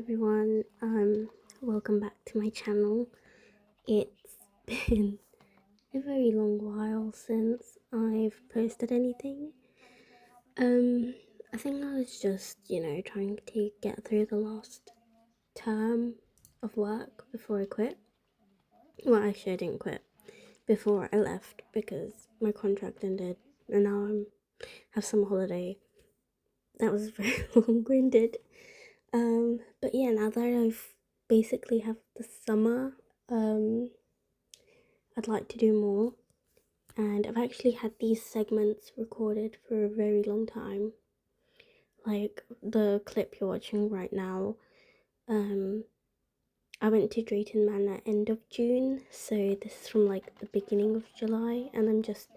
everyone, welcome back to my channel. It's been a very long while since I've posted anything. I think I was just, trying to get through the last term of work before I quit. Well, actually I didn't quit before I left because my contract ended and now have some holiday. That was very long-winded. But yeah, now that I've basically have the summer, I'd like to do more. And I've actually had these segments recorded for a very long time. Like the clip you're watching right now. I went to Drayton Manor end of June, so this is from like the beginning of July, and I'm just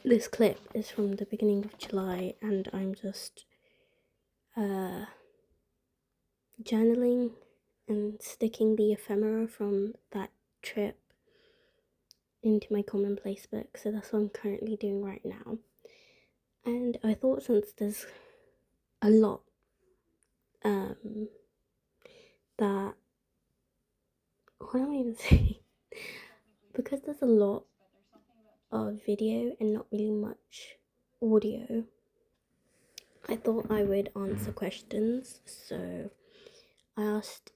this clip is from the beginning of July, and I'm just journaling and sticking the ephemera from that trip into my Commonplace book, so that's what I'm currently doing right now. And I thought since there's a lot that what am I even saying? Because there's a lot of video and not really much audio, I thought I would answer questions. So I asked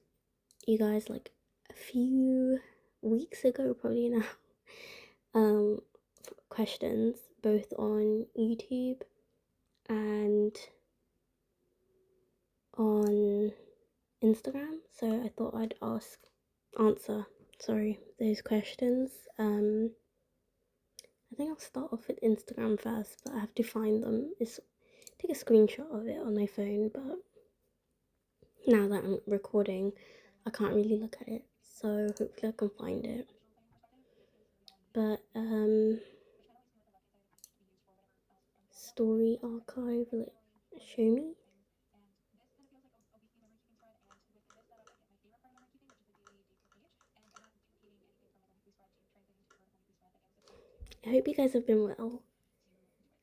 you guys like a few weeks ago, probably now, questions both on YouTube and on Instagram, so I thought I'd answer those questions. I think I'll start off with Instagram first, but I have to find them. Take a screenshot of it on my phone, but now that I'm recording, I can't really look at it, so hopefully I can find it. But story archive, will it show me? I hope you guys have been well.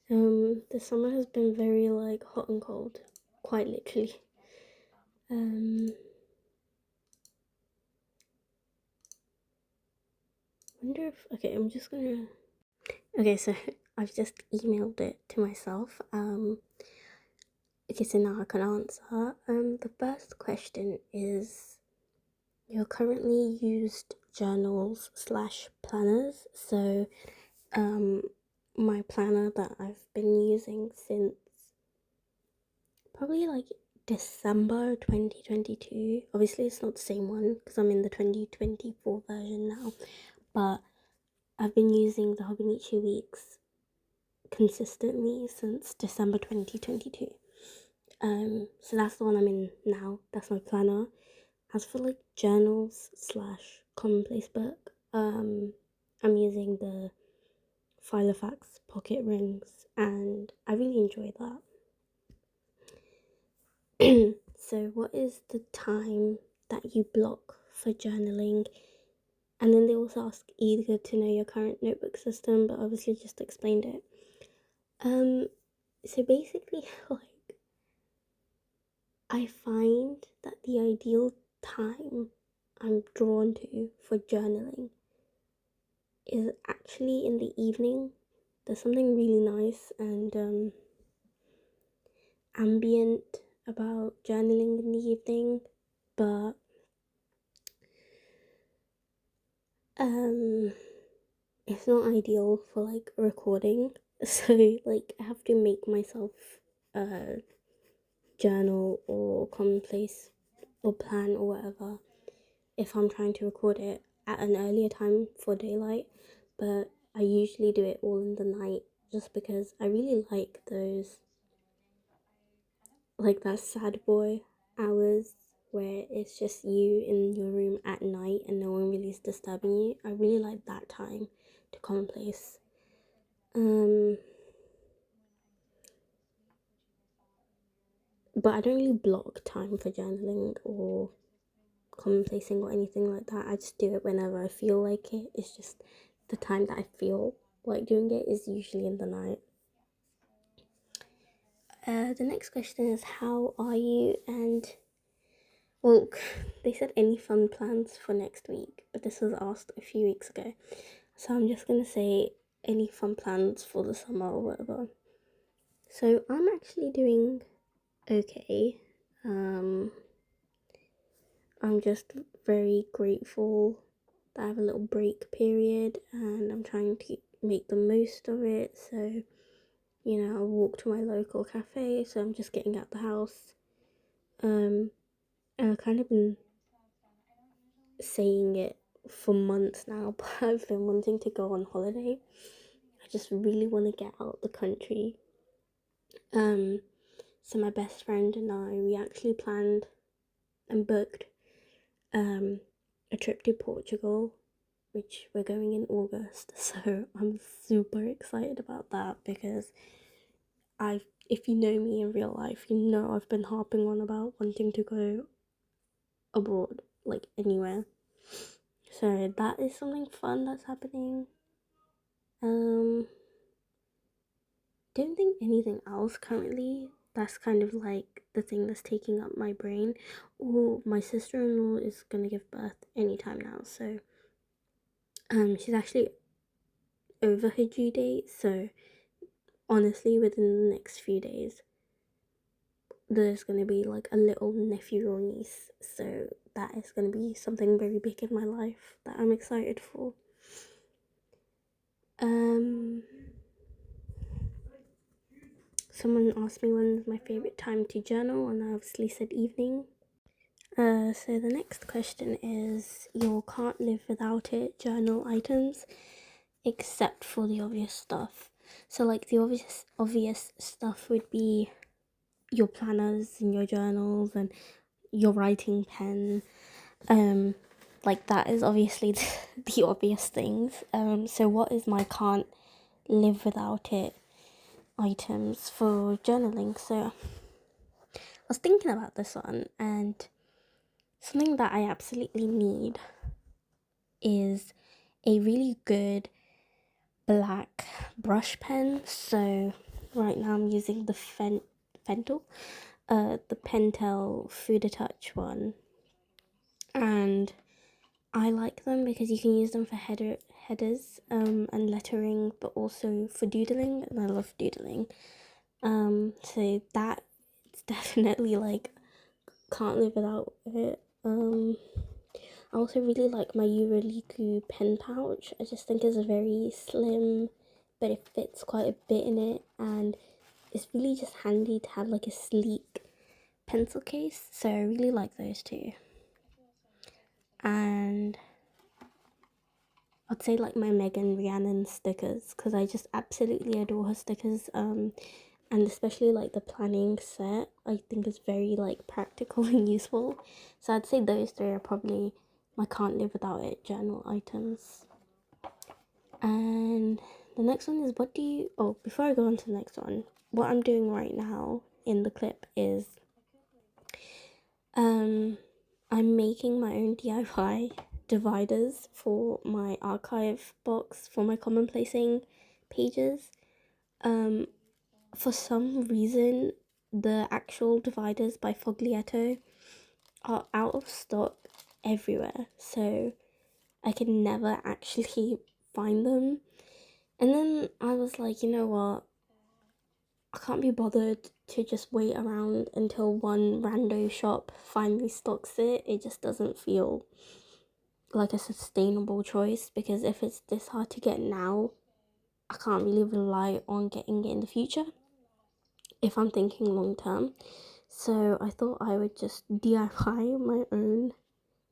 The summer has been very like hot and cold, quite literally. Wonder if I'm just gonna. Okay, so I've just emailed it to myself. Okay, so now I can answer. The first question is your currently used journals / planners. So, my planner that I've been using since probably like December 2022. Obviously, it's not the same one because I'm in the 2024 version now, but I've been using the Hobbies weeks consistently since December 2022. So that's the one I'm in now. That's my planner. As for like journals / commonplace book, I'm using the Filofax pocket rings, and I really enjoy that. So, what is the time that you block for journaling? And then they also ask, eager to know your current notebook system, but obviously just explained it. So basically, like, I find that the ideal time I'm drawn to for journaling is actually in the evening. There's something really nice and ambient about journaling in the evening, but it's not ideal for like recording. So like I have to make myself journal or commonplace or plan or whatever if I'm trying to record it at an earlier time for daylight, but I usually do it all in the night just because I really like those, like that sad boy hours where it's just you in your room at night and no one really is disturbing you. I really like that time to commonplace. But I don't really block time for journaling or commonplacing or anything like that. I just do it whenever I feel like it. It's just the time that I feel like doing it is usually in the night. The next question is, how are you? And well, they said any fun plans for next week, but this was asked a few weeks ago. So I'm just gonna say any fun plans for the summer or whatever. So I'm actually doing okay. I'm just very grateful that I have a little break period and I'm trying to make the most of it. So, I walk to my local cafe, so I'm just getting out the house. And I've kind of been saying it for months now, but I've been wanting to go on holiday. I just really want to get out the country. So my best friend and I, we actually planned and booked a trip to Portugal, which we're going in August. So I'm super excited about that because if you know me in real life, you know I've been harping on about wanting to go abroad, like anywhere. So that is something fun that's happening. Don't think anything else currently. That's kind of like the thing that's taking up my brain. Oh, my sister-in-law is gonna give birth anytime now, so she's actually over her due date, so honestly within the next few days there's gonna be like a little nephew or niece, so that is gonna be something very big in my life that I'm excited for. Someone asked me when's my favorite time to journal, and I obviously said evening. So the next question is your can't live without it journal items, except for the obvious stuff. So like the obvious stuff would be your planners and your journals and your writing pen. Like that is obviously the obvious things. So what is my can't live without it items for journaling? So I was thinking about this one, and something that I absolutely need is a really good black brush pen. So right now I'm using the Fentel, the Pentel Fuda Touch one, and I like them because you can use them for headers and lettering, but also for doodling, and I love doodling. So that it's definitely like can't live without it. I also really like my Euroliku pen pouch. I just think it's very slim, but it fits quite a bit in it, and it's really just handy to have like a sleek pencil case. So I really like those two. And I'd say like my Megan Rhiannon stickers, because I just absolutely adore her stickers. And especially like the planning set, I think is very like practical and useful. So I'd say those three are probably my can't live without it journal items. And the next one is before I go on to the next one, what I'm doing right now in the clip is I'm making my own DIY dividers for my archive box for my Commonplacing pages. For some reason, the actual dividers by Foglietto are out of stock everywhere, so I can never actually find them. And then I was like, you know what? I can't be bothered to just wait around until one rando shop finally stocks it. It just doesn't feel like a sustainable choice, because if it's this hard to get now, I can't really rely on getting it in the future if I'm thinking long term. So I thought I would just DIY my own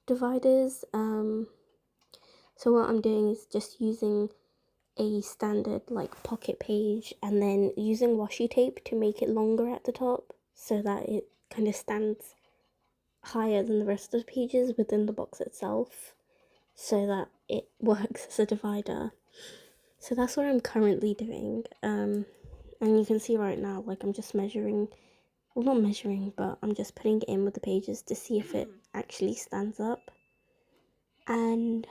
dividers. So what I'm doing is just using a standard like pocket page and then using washi tape to make it longer at the top so that it kind of stands higher than the rest of the pages within the box itself, so that it works as a divider. So that's what I'm currently doing. And you can see right now, like I'm just measuring, well not measuring, but I'm just putting it in with the pages to see if it actually stands up. And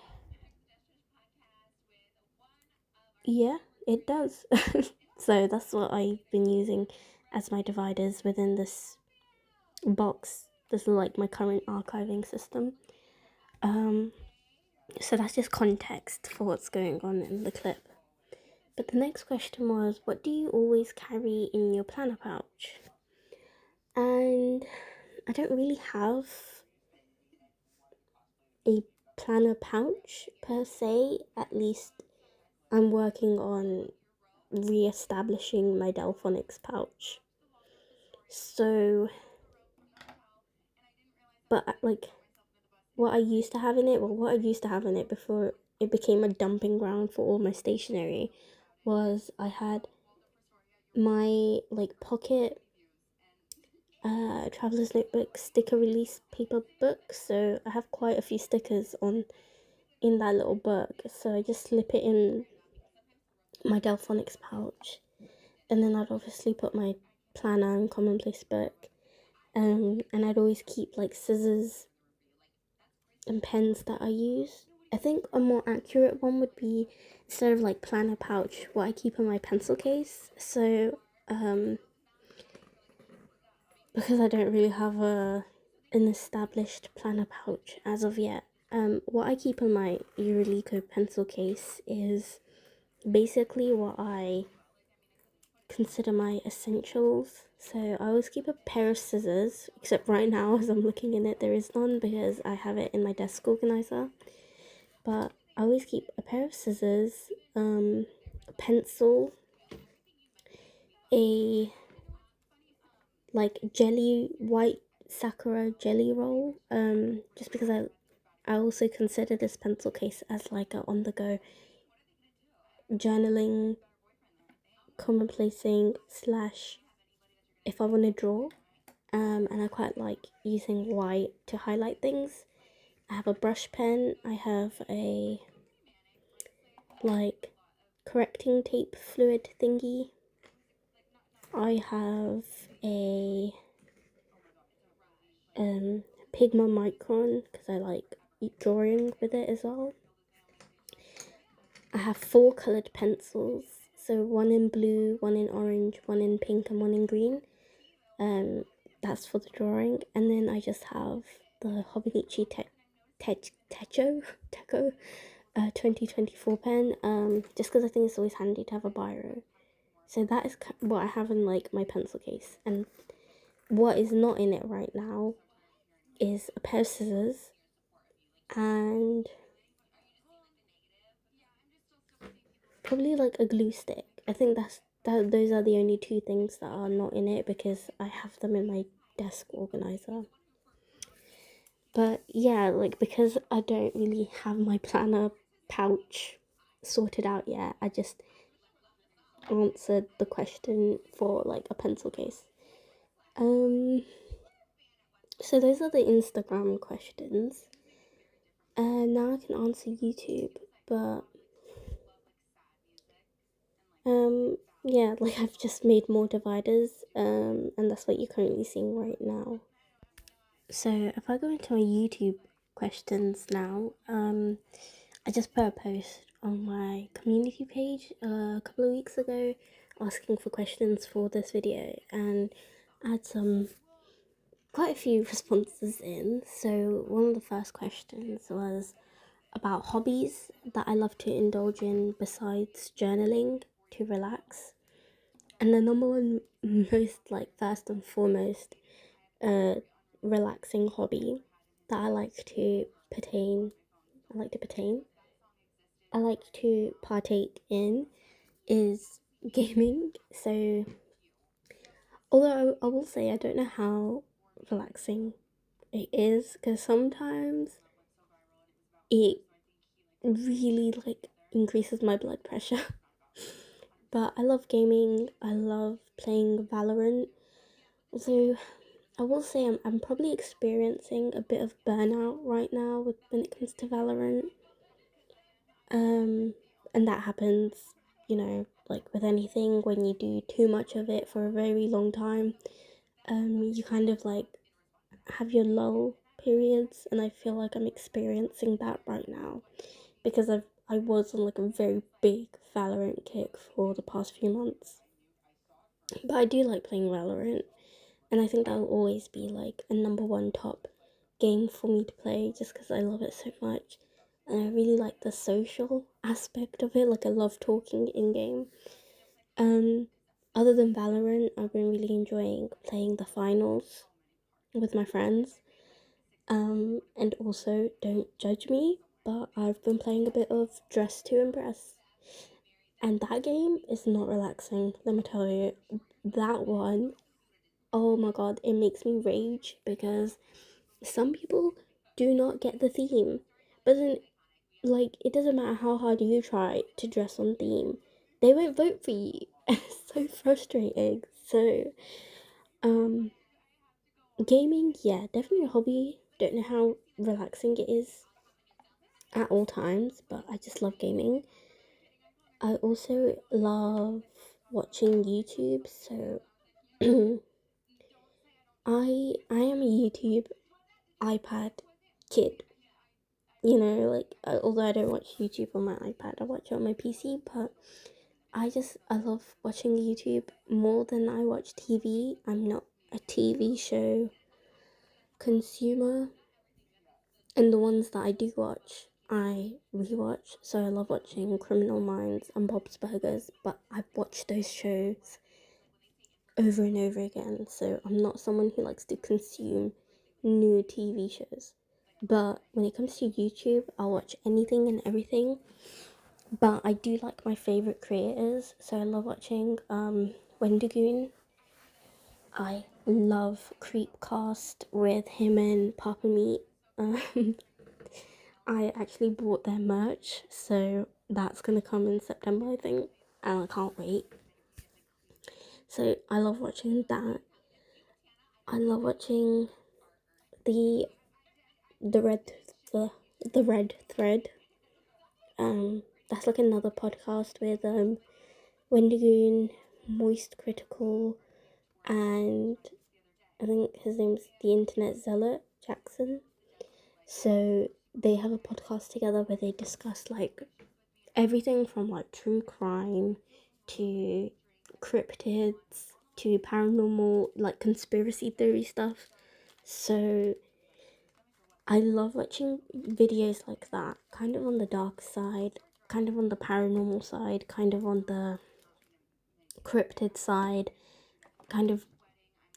yeah, it does. So that's what I've been using as my dividers within this box. This is like my current archiving system. So that's just context for what's going on in the clip. But the next question was, what do you always carry in your planner pouch? And I don't really have a planner pouch per se. At least I'm working on re-establishing my Delphonics pouch. So, but like what I used to have in it before it became a dumping ground for all my stationery was I had my like pocket traveler's notebook sticker release paper book. So I have quite a few stickers on in that little book. So I just slip it in my Delphonics pouch, and then I'd obviously put my planner and commonplace book. And I'd always keep like scissors and pens that I use. I think a more accurate one would be, instead of like planner pouch, what I keep in my pencil case. So because I don't really have an established planner pouch as of yet, what I keep in my Eurolico pencil case is basically what I consider my essentials. So I always keep a pair of scissors, except right now as I'm looking in it there is none because I have it in my desk organizer. But I always keep a pair of scissors, a pencil, a like jelly white sakura jelly roll, just because I also consider this pencil case as like a on the go journaling, commonplacing slash if I want to draw, and I quite like using white to highlight things. I have a brush pen, I have a like correcting tape fluid thingy, I have a Pigma Micron because I like drawing with it as well. I have 4 coloured pencils, so one in blue, one in orange, one in pink, and one in green. That's for the drawing. And then I just have the Hobonichi Techo 2024 pen, just because I think it's always handy to have a biro. So that is what I have in like my pencil case. And what is not in it right now is a pair of scissors and probably like a glue stick. I think those are the only 2 things that are not in it because I have them in my desk organizer. But yeah, like because I don't really have my planner pouch sorted out yet, I just answered the question for like a pencil case. So those are the Instagram questions. Now I can answer YouTube, but yeah, like I've just made more dividers, and that's what you're currently seeing right now. So if I go into my YouTube questions now, I just put a post on my community page a couple of weeks ago asking for questions for this video, and I had quite a few responses in. So one of the first questions was about hobbies that I love to indulge in besides journaling to relax. And the number one most like first and foremost relaxing hobby that I like to partake in is gaming. So although I will say I don't know how relaxing it is, because sometimes it really like increases my blood pressure. But I love gaming, I love playing Valorant. Although I will say I'm probably experiencing a bit of burnout right now when it comes to Valorant. And that happens, like with anything, when you do too much of it for a very long time, you kind of like have your lull periods, and I feel like I'm experiencing that right now because I was on like a very big Valorant kick for the past few months. But I do like playing Valorant, and I think that'll always be like a number one top game for me to play just because I love it so much. And I really like the social aspect of it, like I love talking in game. Um, Other than Valorant, I've been really enjoying playing the finals with my friends. And also, don't judge me, but I've been playing a bit of Dress to Impress. And that game is not relaxing, let me tell you. That one, oh my god, it makes me rage because some people do not get the theme. But then, like, it doesn't matter how hard you try to dress on theme, they won't vote for you. It's so frustrating. So, um, gaming, yeah, definitely a hobby. Don't know how relaxing it is at all times, but I just love gaming. I also love watching YouTube, so I am a YouTube iPad kid. You know, like although I don't watch YouTube on my iPad, I watch it on my PC, but I love watching YouTube more than I watch TV. I'm not a TV show consumer, and the ones that I do watch, I rewatch. So I love watching Criminal Minds and Bob's Burgers, but I've watched those shows over and over again. So I'm not someone who likes to consume new TV shows. But when it comes to YouTube, I'll watch anything and everything. But I do like my favorite creators. So I love watching Wendigoon. I love Creepcast with him and Papa Meat. Um, I actually bought their merch, so that's gonna come in September, I think, and I can't wait. So I love watching that. I love watching the the red the the red thread. That's like another podcast with Wendigoon, Moist Critical, and I think his name's the Internet Zealot Jackson. So they have a podcast together where they discuss like everything from like true crime to cryptids to paranormal, like conspiracy theory stuff. So I love watching videos like that, kind of on the dark side, kind of on the paranormal side, kind of on the cryptid side, kind of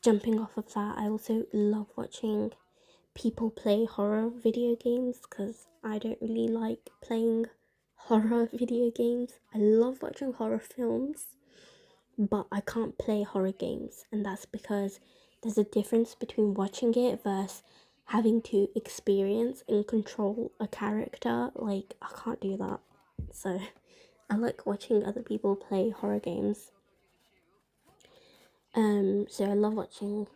jumping off of that. I also love watching people play horror video games because I don't really like playing horror video games. I love watching horror films, but I can't play horror games, and that's because there's a difference between watching it versus having to experience and control a character. Like, I can't do that. So, I like watching other people play horror games. So I love watching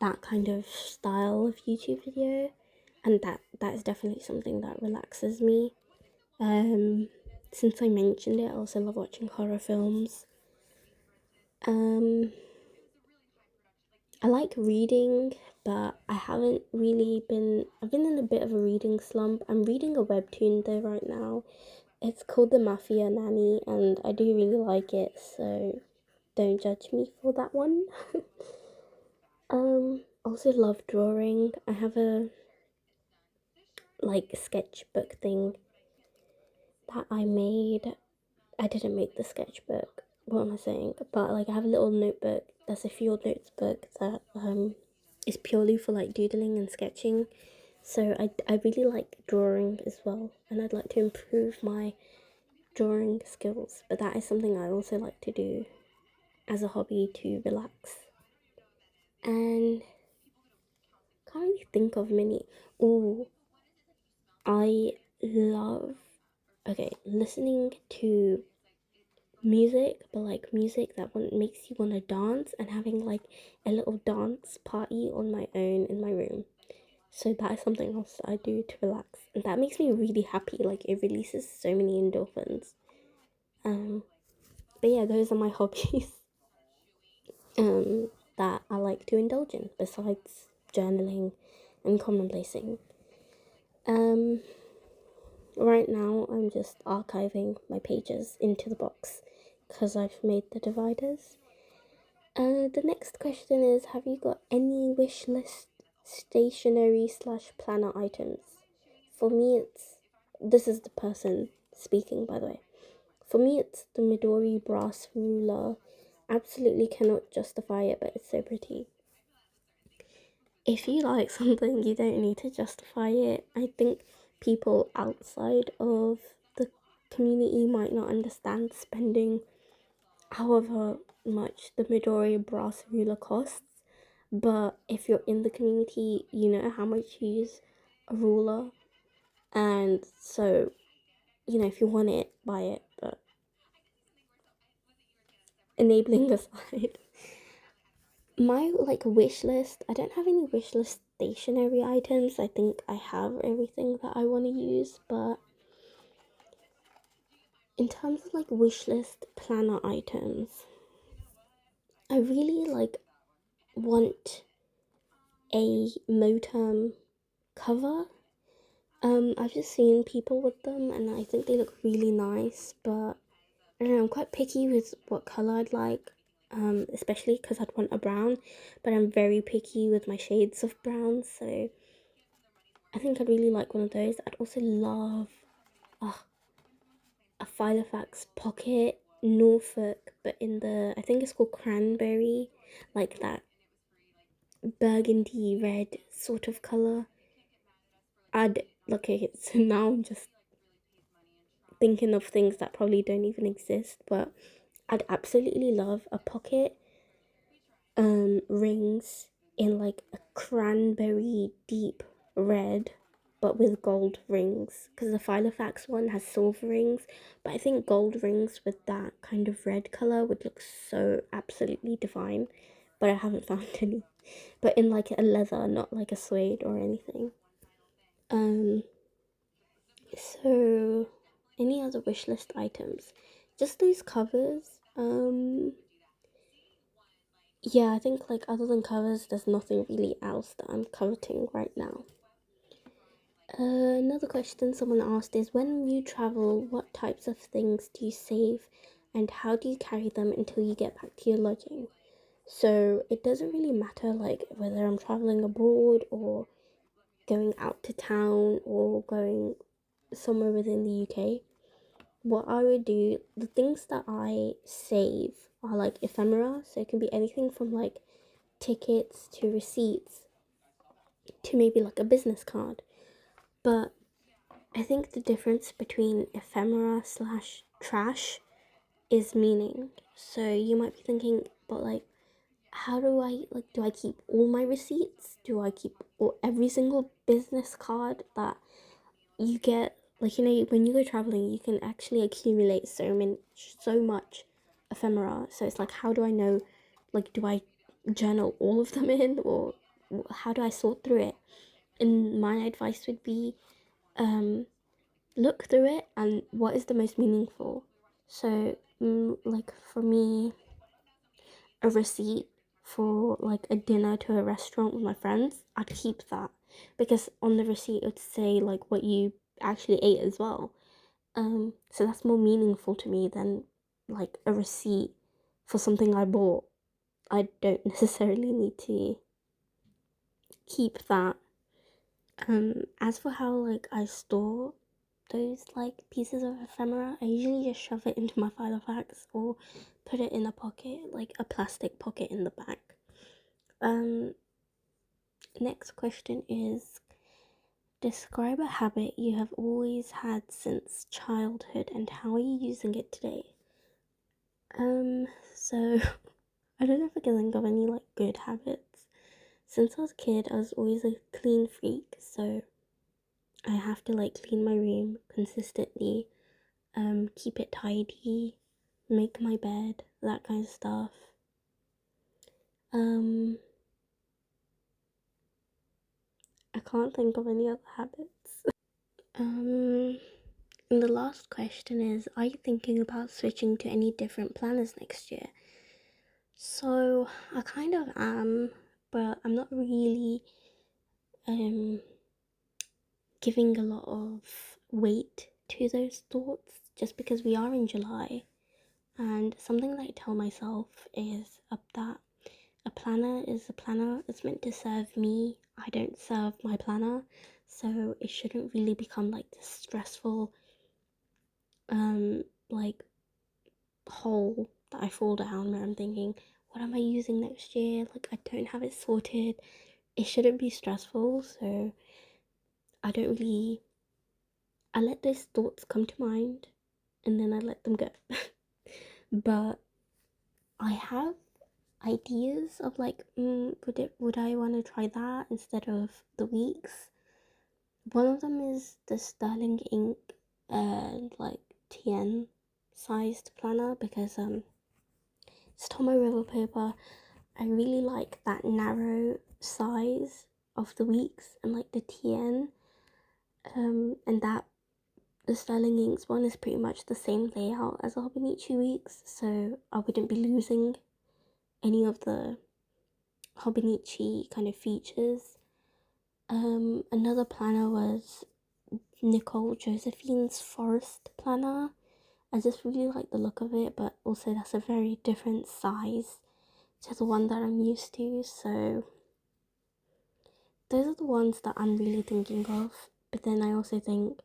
that kind of style of YouTube video, and that is definitely something that relaxes me. Since I mentioned it, I also love watching horror films. Um, I like reading, but I haven't really been. I've been in a bit of a reading slump. I'm reading a webtoon though right now. It's called The Mafia Nanny, and I do really like it, so don't judge me for that one. Also love drawing. I have a like sketchbook thing that I made. I didn't make the sketchbook. What am I saying? But like I have a little notebook. That's a field notebook that is purely for like doodling and sketching. So I really like drawing as well, and I'd like to improve my drawing skills. But that is something I also like to do as a hobby to relax. And can't really think of many. Oh, I love listening to music, but like music that makes you want to dance, and having like a little dance party on my own in my room. So that is something else I do to relax, and that makes me really happy. Like it releases so many endorphins. Um, but yeah, those are my hobbies. That I like to indulge in besides journaling and commonplacing. Um, right now I'm just archiving my pages into the box because I've made the dividers. The next question is, have you got any wish list stationery slash planner items? For me, this is the person speaking, by the way. For me, it's the Midori brass ruler. Absolutely cannot justify it, but it's so pretty. If you like something, you don't need to justify it. I think people outside of the community might not understand spending however much the Midori brass ruler costs. But if you're in the community, you know how much you use a ruler. And so, if you want it, buy it. But enabling aside, my wish list, I don't have any wish list stationery items. I think I have everything that I want to use, but in terms of wish list planner items, I really want a Moterm cover. I've just seen people with them and I think they look really nice, but I don't know, I'm quite picky with what colour I'd like, especially because I'd want a brown, but I'm very picky with my shades of brown, so I think I'd really like one of those. I'd also love a Filofax pocket Norfolk, but in the, I think it's called cranberry, like that burgundy red sort of colour. Okay, so now I'm just thinking of things that probably don't even exist, but I'd absolutely love a pocket rings in a cranberry deep red but with gold rings, because the Filofax one has silver rings, but I think gold rings with that kind of red color would look so absolutely divine, but I haven't found any. But in a leather, not like a suede or anything. So any other wish list items? Just those covers. Yeah, I think other than covers, there's nothing really else that I'm coveting right now. Another question someone asked is, when you travel, what types of things do you save and how do you carry them until you get back to your lodging? So it doesn't really matter whether I'm traveling abroad or going out to town or going somewhere within the UK. What I would do, the things that I save are ephemera, so it can be anything from tickets to receipts to maybe a business card. But I think the difference between ephemera slash trash is meaning. So you might be thinking, but how do I keep all my receipts? Do I keep every single business card that you get? When you go traveling, you can actually accumulate so much ephemera. So it's how do I know? Do I journal all of them in, or how do I sort through it? And my advice would be, look through it and what is the most meaningful. So, for me, a receipt for a dinner to a restaurant with my friends, I'd keep that because on the receipt it would say what you actually ate as well. So that's more meaningful to me than a receipt for something I bought. I don't necessarily need to keep that. As for how I store those pieces of ephemera, I usually just shove it into my Filofax or put it in a pocket, a plastic pocket in the back. Next question is, describe a habit you have always had since childhood and how are you using it today? So I don't know if I can think of any good habits. Since I was a kid, I was always a clean freak, so I have to clean my room consistently, keep it tidy, make my bed, that kind of stuff. I can't think of any other habits. And the last question is, are you thinking about switching to any different planners next year? So I kind of am, but I'm not really giving a lot of weight to those thoughts just because we are in July. and something that I tell myself is that a planner is a planner. It's meant to serve me. I don't serve my planner, so it shouldn't really become like this stressful like hole that I fall down where I'm thinking, what am I using next year? Like, I don't have it sorted. It shouldn't be stressful, so I don't really, I let those thoughts come to mind and then I let them go. But I have ideas of like, would I want to try that instead of the weeks? One of them is the Sterling ink like TN sized planner, because it's Tomo River paper. I really like that narrow size of the weeks and like the TN, and that the Sterling Inks one is pretty much the same layout as the Hobonichi weeks, so I wouldn't be losing any of the Hobonichi kind of features. Another planner was Nicole Josephine's Forest planner. I just really like the look of it, but also that's a very different size to the one that I'm used to, so those are the ones that I'm really thinking of. But then I also think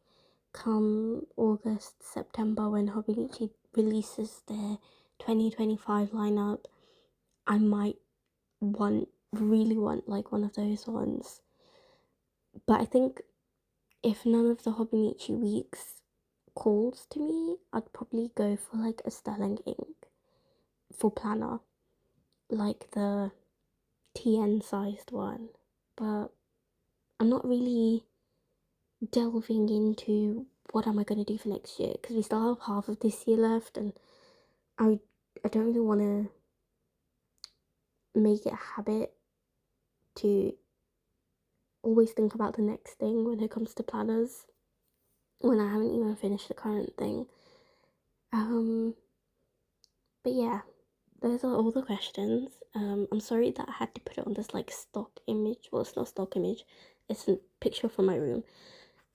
come August, September, when Hobonichi releases their 2025 lineup, I might really want like one of those ones. But I think if none of the Hobonichi weeks calls to me, I'd probably go for like a Sterling ink for planner, like the TN sized one. But I'm not really delving into what am I going to do for next year, because we still have half of this year left, and I don't really want to make it a habit to always think about the next thing when it comes to planners when I haven't even finished the current thing. But yeah, those are all the questions. I'm sorry that I had to put it on this like stock image. Well, it's not stock image, it's a picture from my room.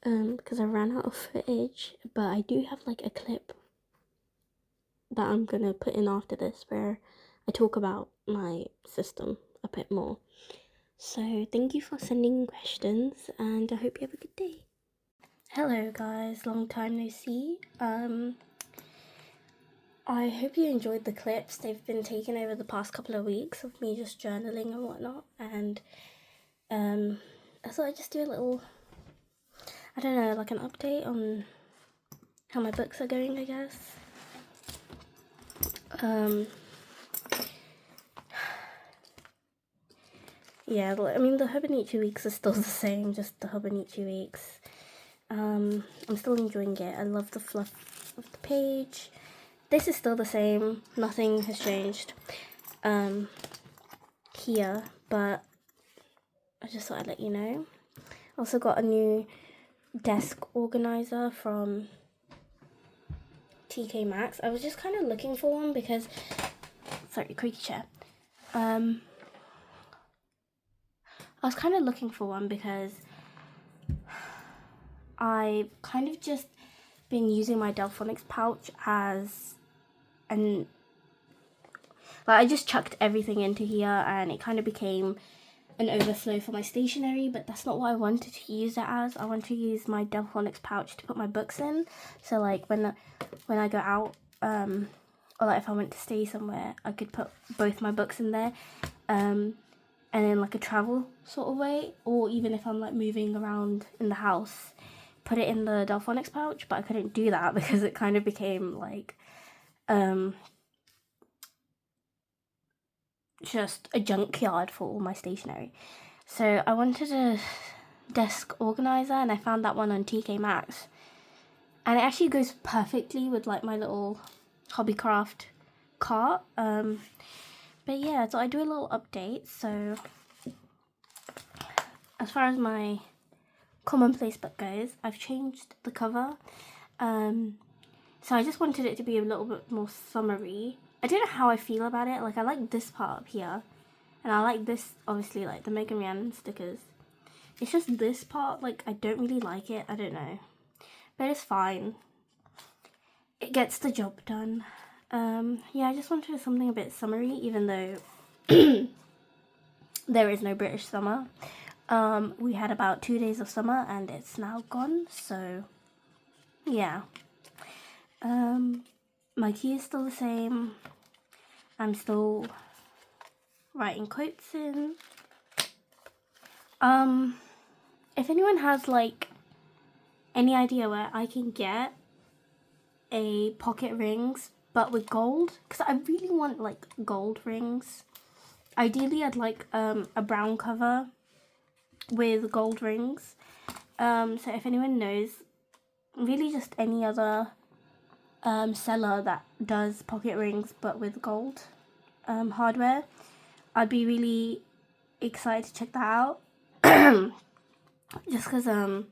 Because I ran out of footage, but I do have like a clip that I'm gonna put in after this where I talk about my system a bit more. So thank you for sending questions, and I hope you have a good day. Hello guys, long time no see. I hope you enjoyed the clips. They've been taken over the past couple of weeks of me just journaling and whatnot, and I thought I'd just do a little, I don't know, like an update on how my books are going, I guess. Yeah, I mean, the Hobonichi weeks are still the same, just the Hobonichi weeks. I'm still enjoying it. I love the fluff of the page. This is still the same. Nothing has changed here, but I just thought I'd let you know. Also got a new desk organizer from TK Maxx. I was just kind of looking for one because, sorry, creaky chair. I was kind of looking for one because I've kind of just been using my Delphonics pouch as an, like, I just chucked everything into here and it kind of became an overflow for my stationery, but that's not what I wanted to use it as. I want to use my Delphonics pouch to put my books in, so like when I go out, or like if I went to stay somewhere, I could put both my books in there, and in like a travel sort of way, or even if I'm like moving around in the house, put it in the Delphonics pouch. But I couldn't do that because it kind of became like just a junkyard for all my stationery. So I wanted a desk organizer, and I found that one on TK Maxx, and it actually goes perfectly with like my little hobbycraft cart. But yeah, so I do a little update. So as far as my Commonplace book goes, I've changed the cover. So I just wanted it to be a little bit more summery. I don't know how I feel about it. Like, I like this part up here, and I like this, obviously, like the Megan Rhiannon stickers. It's just this part, like, I don't really like it. I don't know, but it's fine. It gets the job done. Yeah, I just wanted something a bit summery, even though there is no British summer. We had about 2 days of summer and it's now gone, so yeah. My key is still the same. I'm still writing quotes in. If anyone has like any idea where I can get a pocket rings but with gold, because I really want like gold rings. Ideally I'd like a brown cover with gold rings. So if anyone knows, really just any other seller that does pocket rings but with gold hardware, I'd be really excited to check that out. Just because I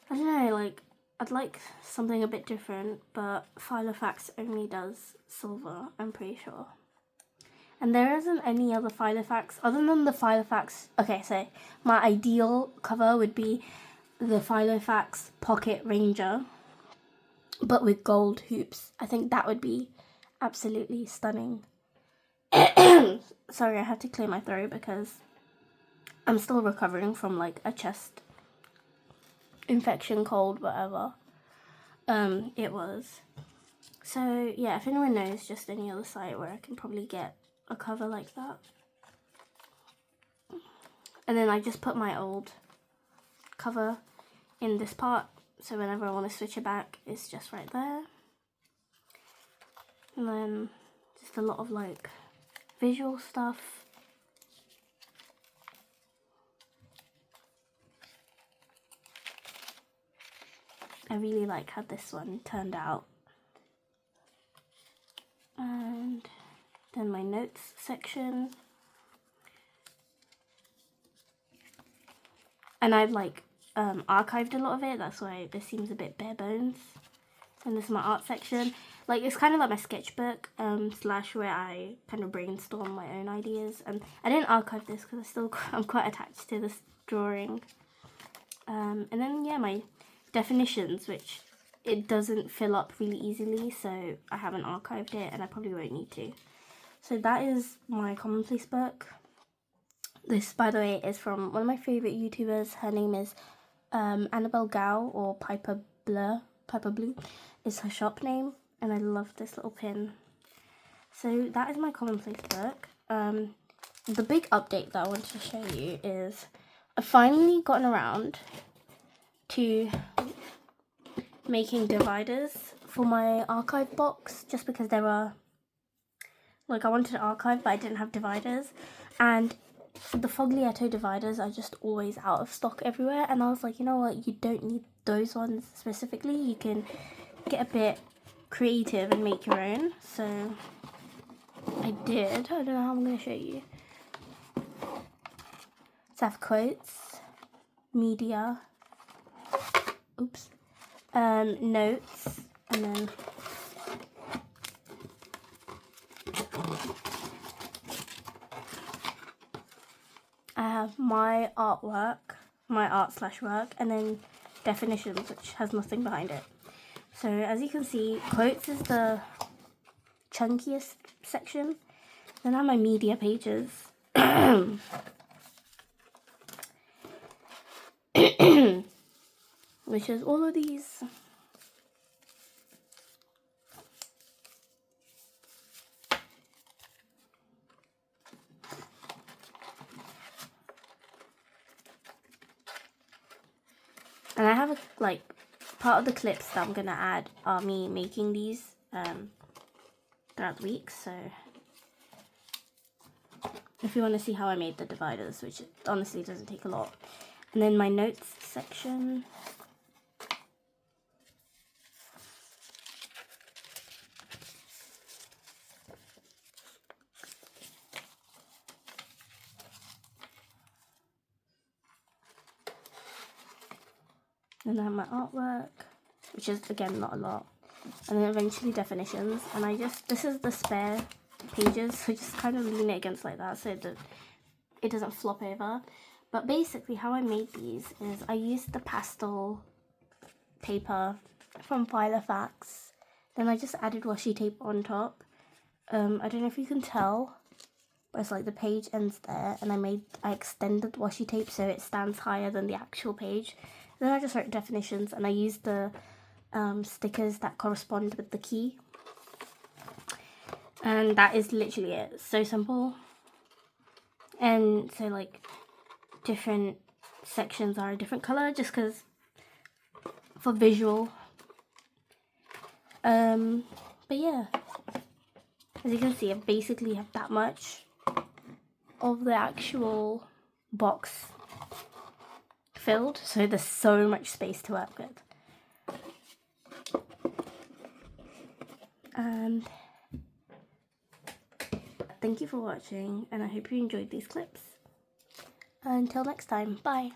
don't know, like I'd like something a bit different, but Filofax only does silver, I'm pretty sure. And there isn't any other Filofax other than the Filofax. Okay, so my ideal cover would be the Filofax Pocket Ranger, but with gold hoops. I think that would be absolutely stunning. Sorry, I have to clear my throat because I'm still recovering from like a chest infection, cold, whatever it was. So yeah, if anyone knows just any other site where I can probably get a cover like that. And then I just put my old cover in this part, so whenever I want to switch it back, it's just right there. And then just a lot of like visual stuff. I really like how this one turned out. And then my notes section. And I've like archived a lot of it, that's why this seems a bit bare bones. And this is my art section. Like it's kind of like my sketchbook slash where I kind of brainstorm my own ideas. And I didn't archive this because I'm quite attached to this drawing. And then yeah, my definitions, which it doesn't fill up really easily, so I haven't archived it and I probably won't need to. So that is my Commonplace book. This, by the way, is from one of my favourite YouTubers. Her name is Annabelle Gao, or Piper Blue is her shop name, and I love this little pin. So that is my Commonplace book. The big update that I wanted to show you is I've finally gotten around to making dividers for my archive box, just because there were, like, I wanted to archive but I didn't have dividers, and the Foglietto dividers are just always out of stock everywhere, and I was like, you know what, you don't need those ones specifically, you can get a bit creative and make your own. So I did. I don't know how I'm going to show you. So I have quotes, media, notes, and then I have my artwork, my art/work, and then definitions, which has nothing behind it. So as you can see, quotes is the chunkiest section. Then I have my media pages. Which is all of these. And I have part of the clips that I'm gonna add are me making these throughout the week. So if you want to see how I made the dividers, which honestly doesn't take a lot. And then my notes section. And then I have my artwork, which is again not a lot. And then eventually definitions. And this is the spare pages, so just kind of lean it against like that so that it doesn't flop over. But basically how I made these is I used the pastel paper from Filofax. Then I just added washi tape on top. I don't know if you can tell, but it's like the page ends there, and I extended washi tape so it stands higher than the actual page. Then I just wrote definitions, and I used the stickers that correspond with the key. And that is literally it. So simple. And so like different sections are a different color just because for visual. But yeah, as you can see, I basically have that much of the actual box filled, so there's so much space to work with. And thank you for watching, and I hope you enjoyed these clips. Until next time, bye.